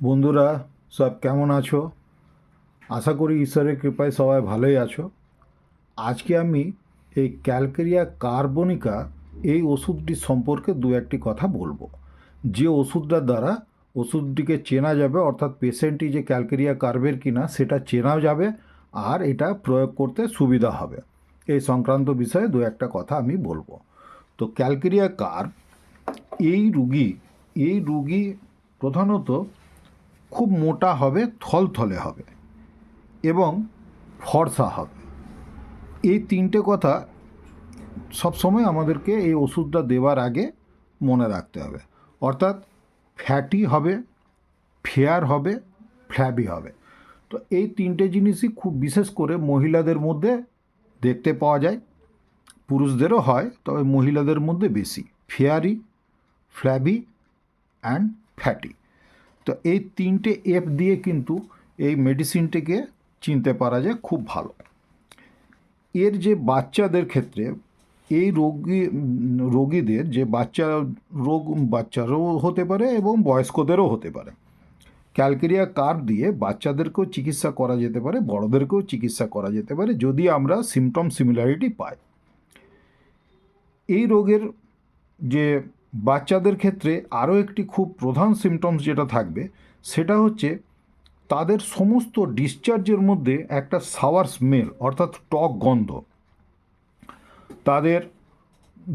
বন্ধুরা, সব কেমন আছো? আশা করি ঈশ্বরের কৃপায় সবাই ভালোই আছো। আজকে আমি এই ক্যালকেরিয়া কার্বনিকা এই ওষুধটি সম্পর্কে দু একটি কথা বলবো। যে ওষুধটার দ্বারা ওষুধটিকে চেনা যাবে, অর্থাৎ পেশেন্টটি যে ক্যালকেরিয়া কার্বের কিনা সেটা চেনাও যাবে, আর এটা প্রয়োগ করতে সুবিধা হবে। এই সংক্রান্ত বিষয়ে দু একটা কথা আমি বলবো। তো ক্যালকেরিয়া কার্ব এই রুগী প্রধানত খুব মোটা হবে, থলথলে হবে এবং ফর্সা হবে। এই তিনটে কথা সবসময় আমাদেরকে এই ওষুধটা দেওয়ার আগে মনে রাখতে হবে। অর্থাৎ ফ্যাটি হবে, ফেয়ার হবে, ফ্ল্যাবি হবে। তো এই তিনটে জিনিসই খুব বিশেষ করে মহিলাদের মধ্যে দেখতে পাওয়া যায়। পুরুষদেরও হয়, তবে মহিলাদের মধ্যে বেশি। Fairy, flabby and fatty. তো এই তিনটে এফ দিয়ে কিন্তু এই মেডিসিনটিকে চিনতে পারা যায় খুব ভালো। এর যে বাচ্চাদের ক্ষেত্রে এই রোগীদের যে বাচ্চারও হতে পারে এবং বয়স্কদেরও হতে পারে। ক্যালকেরিয়া কার্ভ দিয়ে বাচ্চাদেরকেও চিকিৎসা করা যেতে পারে, বড়দেরকেও চিকিৎসা করা যেতে পারে, যদি আমরা সিমটম সিমিলারিটি পাই। এই রোগের যে বাচ্চাদের ক্ষেত্রে আরও একটি খুব প্রধান সিমটমস যেটা থাকবে, সেটা হচ্ছে তাদের সমস্ত ডিসচার্জের মধ্যে একটা সাওয়ার স্মেল, অর্থাৎ টক গন্ধ। তাদের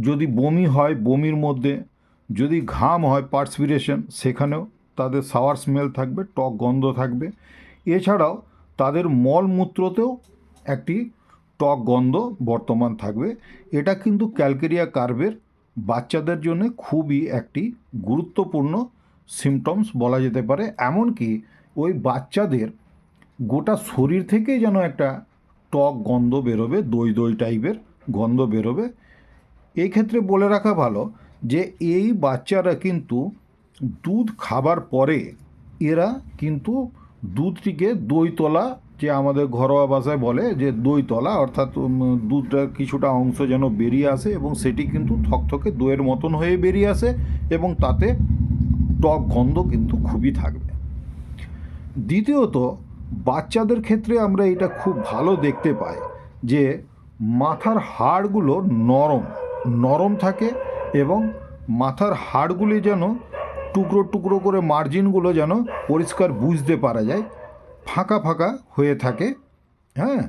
যদি বমি হয়, বমির মধ্যে যদি ঘাম হয়, পার্সপিরেশন, সেখানেও তাদের সাওয়ার স্মেল থাকবে, টক গন্ধ থাকবে। এছাড়াও তাদের মলমূত্রতেও একটি টক গন্ধ বর্তমান থাকবে। এটা কিন্তু ক্যালকেরিয়া কার্ভের বাচ্চাদের জন্য খুবই একটি গুরুত্বপূর্ণ সিমটমস বলা যেতে পারে। এমনকি ওই বাচ্চাদের গোটা শরীর থেকেই যেন একটা টক গন্ধ বেরোবে, দই দই টাইপের গন্ধ বেরোবে। এই ক্ষেত্রে বলে রাখা ভালো যে এই বাচ্চারা কিন্তু দুধ খাবার পরে এরা কিন্তু দুধটিকে দই তোলা, যে আমাদের ঘরোয়া ভাষায় বলে যে দই তোলা, অর্থাৎ দুধটার কিছুটা অংশ যেন বেরিয়ে আসে এবং সেটি কিন্তু থকথকে দইয়ের মতন হয়ে বেরিয়ে আসে এবং তাতে টক গন্ধ কিন্তু খুবই থাকবে। দ্বিতীয়ত, বাচ্চাদের ক্ষেত্রে আমরা এটা খুব ভালো দেখতে পাই যে মাথার হাড়গুলো নরম নরম থাকে এবং মাথার হাড়গুলি যেন টুকরো টুকরো করে, মার্জিনগুলো যেন পরিষ্কার বুঝতে পারা যায়, ফাঁকা ফাঁকা হয়ে থাকে। হ্যাঁ,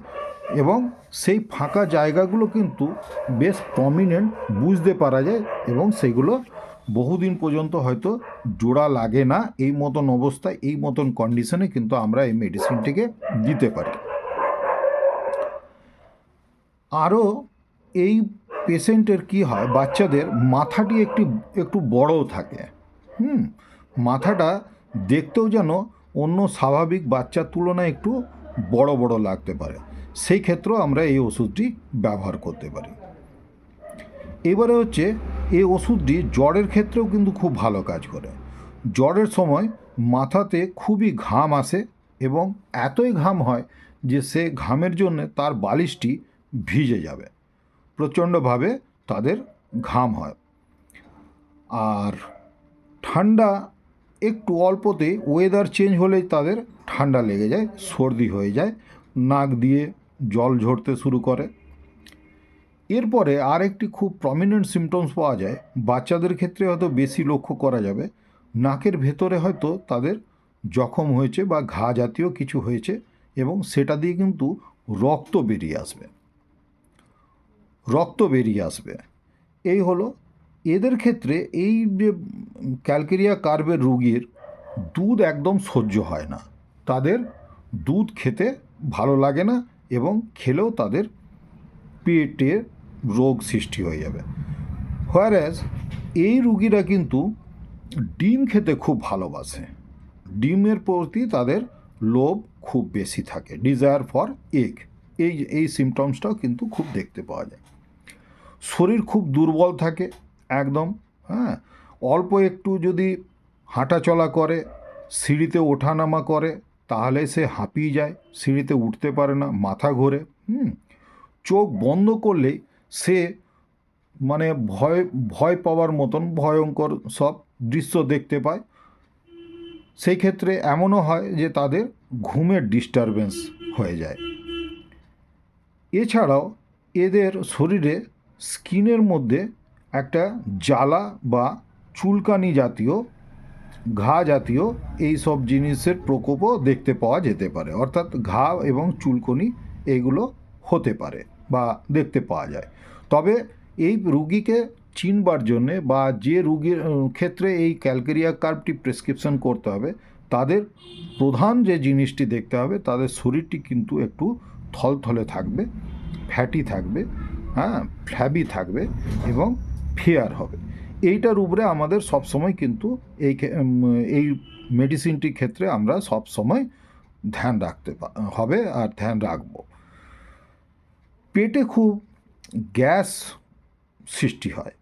এবং সেই ফাঁকা জায়গাগুলো কিন্তু বেশ প্রমিনেন্ট বুঝতে পারা যায় এবং সেগুলো বহুদিন পর্যন্ত হয়তো জোড়া লাগে না। এই মতন অবস্থায়, এই মতন কন্ডিশনে কিন্তু আমরা এই মেডিসিনটিকে দিতে পারি। আরও এই পেশেন্টের কি হয়, বাচ্চাদের মাথাটি একটু বড়ও থাকে। মাথাটা দেখতেও যেন অন্য স্বাভাবিক বাচ্চার তুলনায় একটু বড় বড় লাগতে পারে। সেই ক্ষেত্রেও আমরা এই ওষুধটি ব্যবহার করতে পারি। এবারে হচ্ছে, এই ওষুধটি জ্বরের ক্ষেত্রেও কিন্তু খুব ভালো কাজ করে। জ্বরের সময় মাথাতে খুবই ঘাম আসে এবং এতই ঘাম হয় যে সে ঘামের জন্য তার বালিশটি ভিজে যাবে, প্রচণ্ডভাবে তাদের ঘাম হয়। আর ঠান্ডা একটু অল্পতে ওয়েদার চেঞ্জ হলেই তাদের ঠান্ডা লেগে যায়, সর্দি হয়ে যায়, নাক দিয়ে জল ঝরতে শুরু করে। এরপরে আর একটি খুব প্রমিনেন্ট সিমটমস পাওয়া যায়, বাচ্চাদের ক্ষেত্রে হয়তো বেশি লক্ষ্য করা যাবে। নাকের ভেতরে হয়তো তাদের জখম হয়েছে বা ঘা জাতীয় কিছু হয়েছে এবং সেটা দিয়ে কিন্তু রক্ত বেরিয়ে আসবে, এই হলো এদের ক্ষেত্রে। এই যে ক্যালকেরিয়া কার্ভের রোগীর দুধ একদম সহ্য হয় না, তাদের দুধ খেতে ভালো লাগে না এবং খেলেও তাদের পেটে রোগ সৃষ্টি হয়ে যাবে। হোয়ারএজ এই রুগীরা কিন্তু ডিম খেতে খুব ভালোবাসে, ডিমের প্রতি তাদের লোভ খুব বেশি থাকে, ডিজায়ার ফর এগ। এই সিমটমসটাও কিন্তু খুব দেখতে পাওয়া যায়। শরীর খুব দুর্বল থাকে একদম। হ্যাঁ, অল্প একটু যদি হাঁটাচলা করে, সিঁড়িতে ওঠানামা করে, তাহলে সে হাঁপিয়ে যায়, সিঁড়িতে উঠতে পারে না, মাথা ঘোরে। চোখ বন্ধ করলেই সে মানে ভয় ভয় পাওয়ার মতন ভয়ঙ্কর সব দৃশ্য দেখতে পায়। সেই ক্ষেত্রে এমনও হয় যে তাদের ঘুমের ডিস্টারবেন্স হয়ে যায়। এছাড়াও এদের শরীরে স্কিনের মধ্যে একটা জ্বালা বা চুলকানি জাতীয়, ঘা জাতীয় এই সব জিনিসের প্রকোপও দেখতে পাওয়া যেতে পারে। অর্থাৎ ঘা এবং চুলকনি এইগুলো হতে পারে বা দেখতে পাওয়া যায়। তবে এই রুগীকে চিনবার জন্যে বা যে রুগীর ক্ষেত্রে এই ক্যালকেরিয়া কার্ভটি প্রেসক্রিপশন করতে হবে, তাদের প্রধান যে জিনিসটি দেখতে হবে, তাদের শরীরটি কিন্তু একটু থলথলে থাকবে, ফ্যাটি থাকবে, হ্যাঁ, ফ্ল্যাবি থাকবে এবং ফেয়ার হবে। এইটার উপরে আমাদের সবসময় কিন্তু এই মেডিসিনটির ক্ষেত্রে আমরা সবসময় ধ্যান রাখতে হবে আর ধ্যান রাখব। পেটে খুব গ্যাস সৃষ্টি হয়,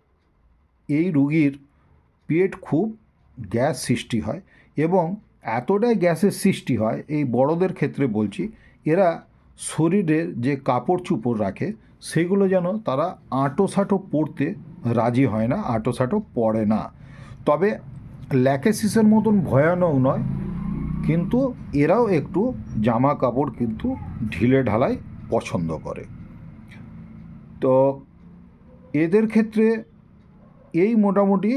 এই রুগীর পেট খুব গ্যাস সৃষ্টি হয় এবং এতটাই গ্যাসের সৃষ্টি হয়, এই বড়দের ক্ষেত্রে বলছি, এরা শরীরের যে কাপড় চোপড় রাখে সেগুলো যেন তারা আঁটো পরতে রাজি হয় না, আঁটো পরে না। তবে ল্যাকেসিসের মতন ভয়ানক নয়, কিন্তু এরাও একটু জামা কাপড় কিন্তু ঢিলে ঢালাই পছন্দ করে। তো এদের ক্ষেত্রে এই মোটামুটি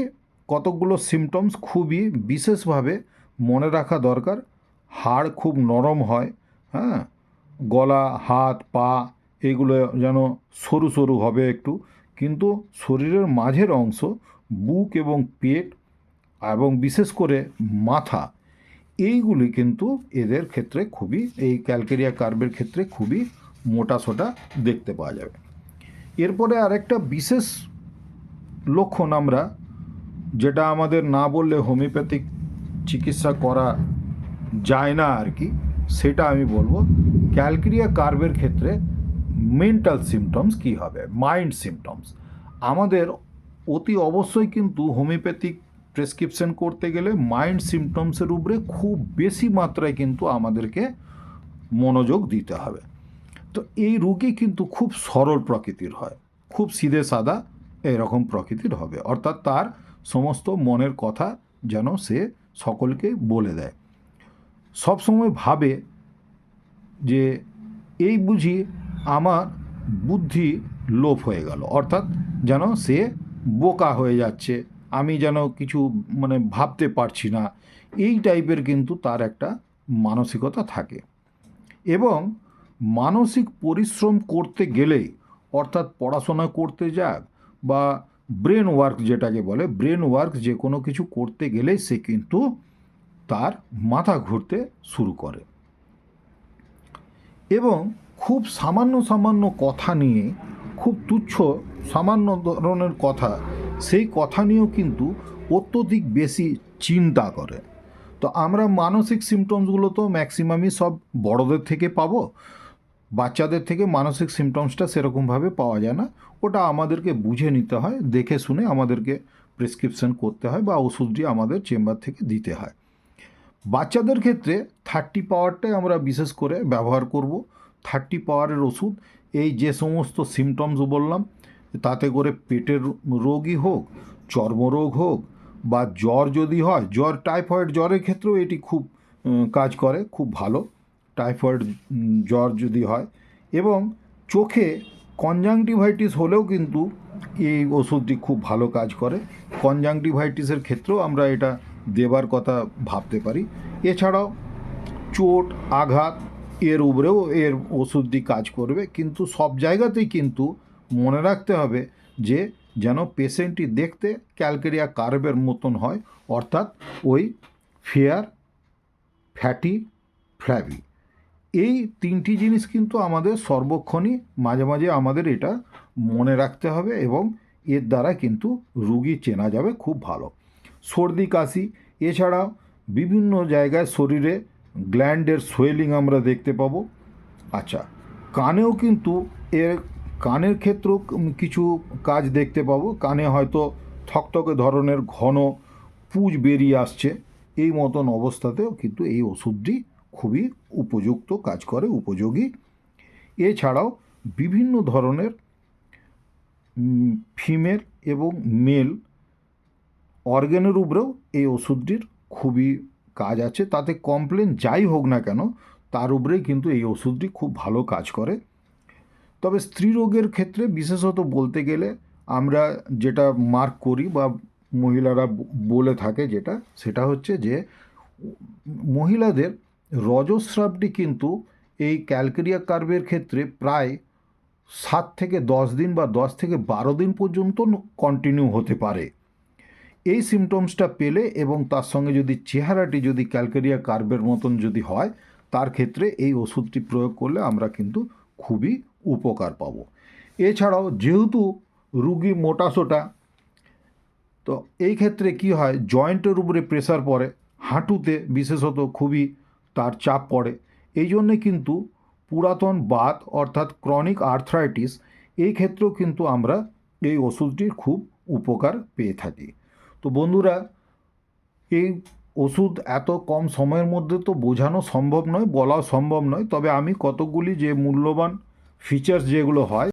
কতকগুলো সিমটমস খুবই বিশেষভাবে মনে রাখা দরকার। হাড় খুব নরম হয়, হ্যাঁ, গলা, হাত, পা এগুলো যেন সরু সরু হবে একটু, কিন্তু শরীরের মাঝের অংশ, বুক এবং পেট এবং বিশেষ করে মাথা, এইগুলি কিন্তু এদের ক্ষেত্রে খুবই, এই ক্যালকেরিয়া কার্ভের ক্ষেত্রে খুবই মোটাসোটা দেখতে পাওয়া যাবে। এরপরে আরেকটা বিশেষ লক্ষণ আমরা, যেটা আমাদের না বললে হোমিওপ্যাথিক চিকিৎসা করা যায় না আর কি, সেটা আমি বলবো। ক্যালকেরিয়া কার্ভের ক্ষেত্রে মেন্টাল সিমটমস কী হবে, মাইন্ড সিমটমস। আমাদের অতি অবশ্যই কিন্তু হোমিওপ্যাথিক প্রেসক্রিপশন করতে গেলে মাইন্ড সিমটমসের উপরে খুব বেশি মাত্রায় কিন্তু আমাদেরকে মনোযোগ দিতে হবে। তো এই রোগী কিন্তু খুব সরল প্রকৃতির হয়, খুব সিধে সাদা এরকম প্রকৃতির হবে, অর্থাৎ তার সমস্ত মনের কথা যেন সে সকলকে বলে দেয়। সবসময় ভাবে যে এই বুঝি আমার বুদ্ধি লোপ হয়ে গেল, অর্থাৎ যেন সে বোকা হয়ে যাচ্ছে, আমি যেন কিছু ভাবতে পারছি না, এই টাইপের কিন্তু তার একটা মানসিকতা থাকে। এবং মানসিক পরিশ্রম করতে গেলেই, অর্থাৎ পড়াশোনা করতে যাক বা ব্রেন ওয়ার্ক যেটাকে বলে, ব্রেন ওয়ার্ক যে কোনো কিছু করতে গেলেই সে কিন্তু তার মাথা ঘুরতে শুরু করে এবং খুব সামান্য কথা নিয়ে, খুব তুচ্ছ সামান্য ধরনের কথা, সেই কথা নিয়েও কিন্তু অত্যধিক বেশি চিন্তা করে। তো আমরা মানসিক সিমটমসগুলো তো ম্যাক্সিমামই সব বড়দের থেকে পাবো, বাচ্চাদের থেকে মানসিক সিমটমসটা সেরকমভাবে পাওয়া যায় না। ওটা আমাদেরকে বুঝে নিতে হয়, দেখে শুনে আমাদেরকে প্রেসক্রিপশন করতে হয় বা ওষুধটি আমাদের চেম্বার থেকে দিতে হয়। বাচ্চাদের ক্ষেত্রে 30 পাওয়ারটাই আমরা বিশেষ করে ব্যবহার করব। 30 পাওয়ারের ওষুধ, এই যে সমস্ত সিমটমস বললাম, তাতে করে পেটের রোগই হোক, চর্মরোগ হোক বা জ্বর যদি হয়, জ্বর, টাইফয়েড জ্বরের ক্ষেত্রেও এটি খুব কাজ করে, খুব ভালো টাইফয়েড জ্বর যদি হয়। এবং চোখে কনজাংটিভাইটিস হলেও কিন্তু এই ওষুধটি খুব ভালো কাজ করে। কনজাংটিভাইটিসের ক্ষেত্রেও আমরা এটা দেবার কথা ভাবতে পারি। এছাড়াও চোট, আঘাত এর উপরেও এর ওষুধটি কাজ করবে, কিন্তু সব জায়গাতেই কিন্তু মনে রাখতে হবে যে যেন পেশেন্টটি দেখতে ক্যালকেরিয়া কার্ভের মতন হয়, অর্থাৎ ওই ফেয়ার, ফ্যাটি, ফ্ল্যাবি। এই তিনটি জিনিস কিন্তু আমাদের সর্বক্ষণই মাঝে মাঝে আমাদের এটা মনে রাখতে হবে এবং এর দ্বারা কিন্তু রুগী চেনা যাবে খুব ভালো। সর্দি কাশি, এছাড়াও বিভিন্ন জায়গায় শরীরে গ্ল্যান্ডের সোয়েলিং আমরা দেখতে পাবো। আচ্ছা, কানেও কিন্তু এর, কানের ক্ষেত্রেও কিছু কাজ দেখতে পাবো। কানে হয়তো থকথকে ধরনের ঘন পুঁজ বেরিয়ে আসছে, এই মতন অবস্থাতেও কিন্তু এই ওষুধটি খুবই উপযুক্ত কাজ করে, উপযোগী। এছাড়াও বিভিন্ন ধরনের ফিমেল এবং মেল অর্গ্যানের উপরেও এই ওষুধটির খুবই কাজ আছে, তাতে কমপ্লেন যাই হোক না কেন তার উপরেই কিন্তু এই ওষুধটি খুব ভালো কাজ করে। তবে স্ত্রী রোগের ক্ষেত্রে বিশেষত বলতে গেলে আমরা যেটা মার্ক করি বা মহিলারা বলে থাকে যেটা, সেটা হচ্ছে যে মহিলাদের রজস্রাবটি কিন্তু এই ক্যালকেরিয়া কার্ভের ক্ষেত্রে প্রায় 7 থেকে 10 দিন বা 10 থেকে 12 দিন পর্যন্ত কন্টিনিউ হতে পারে। এই সিমটমসটা পেলে এবং তার সঙ্গে যদি চেহারাটি যদি ক্যালকেরিয়া কার্ভের মতন যদি হয়, তার ক্ষেত্রে এই ওষুধটি প্রয়োগ করলে আমরা কিন্তু খুবই উপকার পাব। এছাড়াও যেহেতু রুগী মোটাসোটা, তো এই ক্ষেত্রে কি হয়, জয়েন্টের উপরে প্রেসার পড়ে, হাঁটুতে বিশেষত খুবই তার চাপ পড়ে। এই জন্যে কিন্তু পুরাতন বাত অর্থাৎ ক্রনিক আর্থ্রাইটিস, এই ক্ষেত্রেও কিন্তু আমরা এই ওষুধটির খুব উপকার পেয়ে থাকি। তো বন্ধুরা, এই ওষুধ এত কম সময়ের মধ্যে তো বোঝানো সম্ভব নয়, বলাও সম্ভব নয়, তবে আমি কতকগুলি যে মূল্যবান ফিচার্স যেগুলো হয়